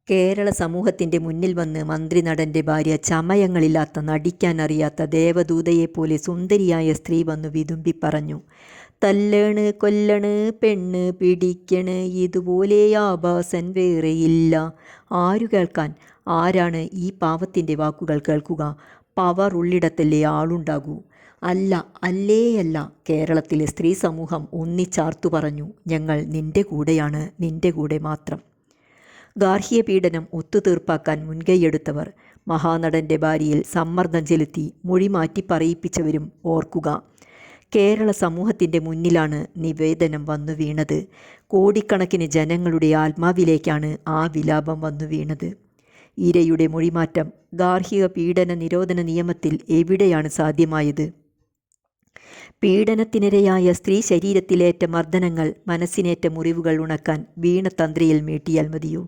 കേരള സമൂഹത്തിൻ്റെ മുന്നിൽ വന്ന് മന്ത്രിനടൻ്റെ ഭാര്യ ചമയങ്ങളില്ലാത്ത നടിക്കാനറിയാത്ത ദേവദൂതയെപ്പോലെ സുന്ദരിയായ സ്ത്രീ വന്നു വിതുമ്പി പറഞ്ഞു. തല്ലേണ് കൊല്ലണ് പെണ്ണ് പിടിക്കണ് ഇതുപോലെ ആഭാസൻ വേറെയില്ല. ആരു കേൾക്കാൻ? ആരാണ് ഈ പാവത്തിൻ്റെ വാക്കുകൾ കേൾക്കുക? പവർ ഉള്ളിടത്തല്ലേ ആളുണ്ടാകൂ. അല്ല, അല്ലേയല്ല. കേരളത്തിലെ സ്ത്രീ സമൂഹം ഒന്നിച്ചാർത്തു പറഞ്ഞു. ഞങ്ങൾ നിന്റെ കൂടെയാണ്, നിന്റെ കൂടെ മാത്രം. ഗാർഹിക പീഡനം ഒത്തുതീർപ്പാക്കാൻ മുൻകൈയെടുത്തവർ, മഹാനടൻ്റെ ഭാര്യയിൽ സമ്മർദ്ദം ചെലുത്തി മൊഴി മാറ്റി പറയിപ്പിച്ചവരും ഓർക്കുക. കേരള സമൂഹത്തിൻ്റെ മുന്നിലാണ് നിവേദനം വന്നു വീണത്. കോടിക്കണക്കിന് ജനങ്ങളുടെ ആത്മാവിലേക്കാണ് ആ വിലാപം വന്നു വീണത്. ഇരയുടെ മൊഴിമാറ്റം ഗാർഹിക പീഡന നിരോധന നിയമത്തിൽ എവിടെയാണ് സാധ്യമായത്? പീഡനത്തിനിരയായ സ്ത്രീ ശരീരത്തിലേറ്റ മർദ്ദനങ്ങൾ, മനസ്സിനേറ്റ മുറിവുകൾ ഉണക്കാൻ വീണ തന്ത്രിയിൽ മീട്ടിയാൽ മതിയോ?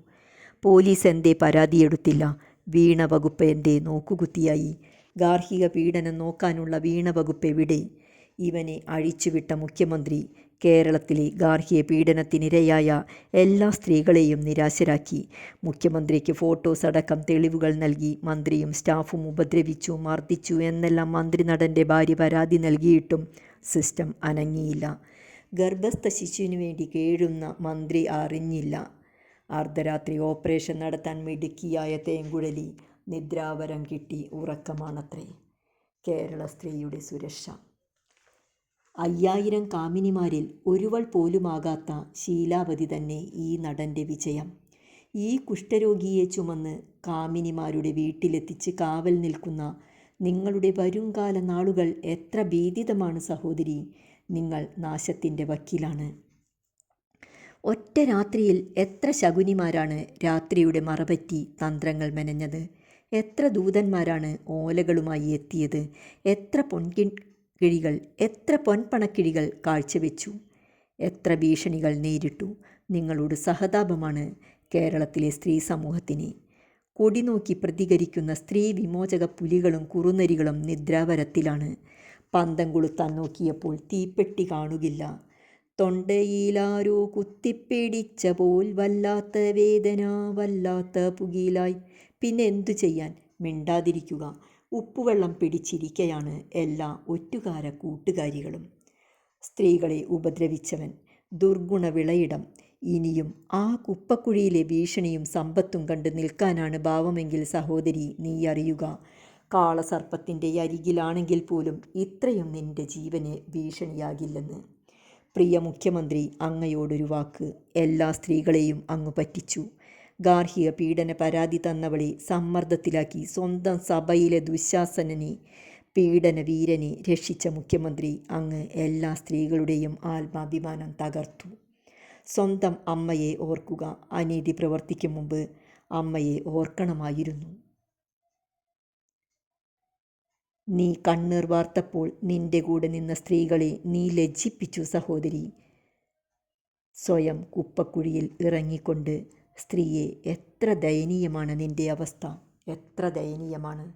പോലീസ് എന്തേ പരാതിയെടുത്തില്ല? വീണ വകുപ്പ് എന്തേ നോക്കുകുത്തിയായി? ഗാർഹിക പീഡനം നോക്കാനുള്ള വീണ വകുപ്പ് എവിടെ? ഇവനെ അഴിച്ചുവിട്ട മുഖ്യമന്ത്രി കേരളത്തിലെ ഗാർഹിക പീഡനത്തിനിരയായ എല്ലാ സ്ത്രീകളെയും നിരാശരാക്കി. മുഖ്യമന്ത്രിക്ക് ഫോട്ടോസ് അടക്കം തെളിവുകൾ നൽകി മന്ത്രിയും സ്റ്റാഫും ഉപദ്രവിച്ചു, മർദ്ദിച്ചു എന്നെല്ലാം മന്ത്രിനടൻ്റെ ഭാര്യ പരാതി നൽകിയിട്ടും സിസ്റ്റം അനങ്ങിയില്ല. ഗർഭസ്ഥ ശിശുവിനു വേണ്ടി കേഴുന്ന മന്ത്രി അറിഞ്ഞില്ല. അർദ്ധരാത്രി ഓപ്പറേഷൻ നടത്താൻ മിടുക്കിയായ തേങ്കുഴലി നിദ്രാവരം കിട്ടി ഉറക്കമാണത്രേ. കേരള സ്ത്രീയുടെ സുരക്ഷ. 5000 കാമിനിമാരിൽ ഒരുവൾ പോലുമാകാത്ത ശീലാവതി തന്നെ ഈ നടൻ്റെ വിജയം. ഈ കുഷ്ഠരോഗിയെ ചുമന്ന് കാമിനിമാരുടെ വീട്ടിലെത്തിച്ച് കാവൽ നിൽക്കുന്ന നിങ്ങളുടെ വരുംകാല നാളുകൾ എത്ര ഭീതിതമാണ് സഹോദരി. നിങ്ങൾ നാശത്തിൻ്റെ വക്കിലാണ്. ഒറ്റ രാത്രിയിൽ എത്ര ശകുനിമാരാണ് രാത്രിയുടെ മറപറ്റി തന്ത്രങ്ങൾ മെനഞ്ഞത്? എത്ര ദൂതന്മാരാണ് ഓലകളുമായി എത്തിയത്? എത്ര പൊൻകിഴികൾ, എത്ര പൊൻപണക്കിഴികൾ കാഴ്ചവെച്ചു? എത്ര ഭീഷണികൾ നേരിട്ടു? നിങ്ങളോട് സഹതാപമാണ് കേരളത്തിലെ സ്ത്രീ സമൂഹത്തിന്. കൊടി നോക്കി പ്രതികരിക്കുന്ന സ്ത്രീ വിമോചക പുലികളും കുറുനരികളും നിദ്രാവരത്തിലാണ്. പന്തം കൊളുത്താൻ നോക്കിയപ്പോൾ തീപ്പെട്ടി കാണുകില്ല. തൊണ്ടയിലാരോ കുത്തിപ്പിടിച്ച പോൽ വല്ലാത്ത വേദന, വല്ലാത്ത പുകിലായി. പിന്നെ എന്തു ചെയ്യാൻ? മിണ്ടാതിരിക്കുക. ഉപ്പുവെള്ളം പിടിച്ചിരിക്കയാണ് എല്ലാ ഒറ്റുകാര കൂട്ടുകാരികളും. സ്ത്രീകളെ ഉപദ്രവിച്ചവൻ, ദുർഗുണ വിളയിടം. ഇനിയും ആ കുപ്പക്കുഴിയിലെ ഭീഷണിയും സമ്പത്തും കണ്ട് നിൽക്കാനാണ് ഭാവമെങ്കിൽ സഹോദരി, നീ അറിയുക, കാളസർപ്പത്തിൻ്റെ അരികിലാണെങ്കിൽ പോലും ഇത്രയും നിന്റെ ജീവന് ഭീഷണിയാകില്ലെന്ന്. പ്രിയ മുഖ്യമന്ത്രി, അങ്ങയോടൊരു വാക്ക്. എല്ലാ സ്ത്രീകളെയും അങ്ങ് പറ്റിച്ചു. ഗാർഹിക പീഡന പരാതി തന്നവളെ സമ്മർദ്ദത്തിലാക്കി സ്വന്തം സഭയിലെ ദുശാസനനെ, പീഡന വീരനെ രക്ഷിച്ച മുഖ്യമന്ത്രി, അങ്ങ് എല്ലാ സ്ത്രീകളുടെയും ആത്മാഭിമാനം തകർത്തു. സ്വന്തം അമ്മയെ ഓർക്കുക. അനീതി പ്രവർത്തിക്കും മുമ്പ് അമ്മയെ ഓർക്കണമായിരുന്നു. നീ കണ്ണീർ വാർത്തപ്പോൾ നിന്റെ കൂടെ നിന്ന സ്ത്രീകളെ നീ ലജ്ജിപ്പിച്ചു സഹോദരി. സ്വയം കുപ്പക്കുഴിയിൽ ഇറങ്ങിക്കൊണ്ട് സ്ത്രീയെ, എത്ര ദയനീയമാണ് നിന്റെ അവസ്ഥ, എത്ര ദയനീയമാണ്.